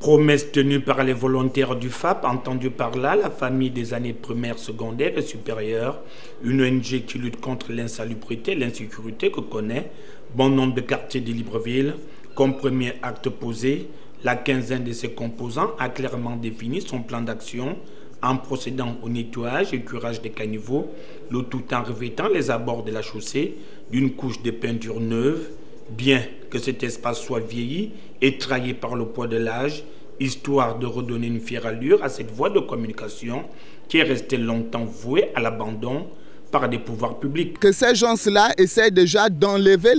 Promesse tenue par les volontaires du FAP, entendu par là la famille des années primaires, secondaires et supérieures, une ONG qui lutte contre l'insalubrité et l'insécurité que connaît bon nombre de quartiers de Libreville. Comme premier acte posé, la quinzaine de ses composants a clairement défini son plan d'action en procédant au nettoyage et curage des caniveaux, le tout en revêtant les abords de la chaussée d'une couche de peinture neuve, bien que cet espace soit vieilli et trahi par le poids de l'âge, histoire de redonner une fière allure à cette voie de communication qui est restée longtemps vouée à l'abandon par des pouvoirs publics. Que ces gens-là essaient déjà d'enlever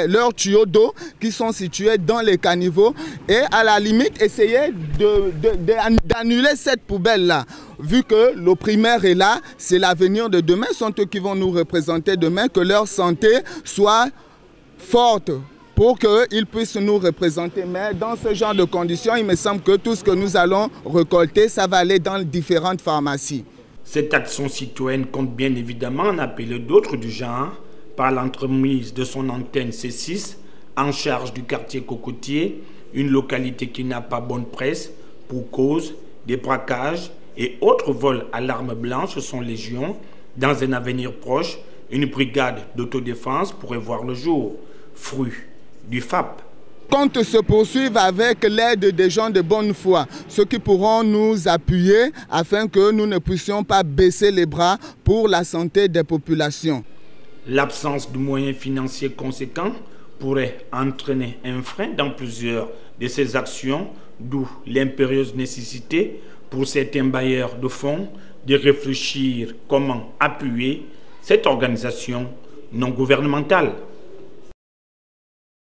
leurs tuyaux d'eau qui sont situés dans les caniveaux et à la limite essayer d'annuler cette poubelle-là. Vu que le primaire est là, c'est l'avenir de demain, sont eux qui vont nous représenter demain, que leur santé soit forte pour qu'ils puissent nous représenter. Mais dans ce genre de conditions, il me semble que tout ce que nous allons récolter, ça va aller dans différentes pharmacies. Cette action citoyenne compte bien évidemment en appeler d'autres du genre par l'entremise de son antenne C6 en charge du quartier Cocotier, une localité qui n'a pas bonne presse pour cause des braquages et autres vols à l'arme blanche sont légion. Dans un avenir proche, une brigade d'autodéfense pourrait voir le jour, fruit du FAP. Compte se poursuivre avec l'aide des gens de bonne foi, ceux qui pourront nous appuyer afin que nous ne puissions pas baisser les bras pour la santé des populations. L'absence de moyens financiers conséquents pourrait entraîner un frein dans plusieurs de ces actions, d'où l'impérieuse nécessité pour certains bailleurs de fonds de réfléchir comment appuyer cette organisation non gouvernementale.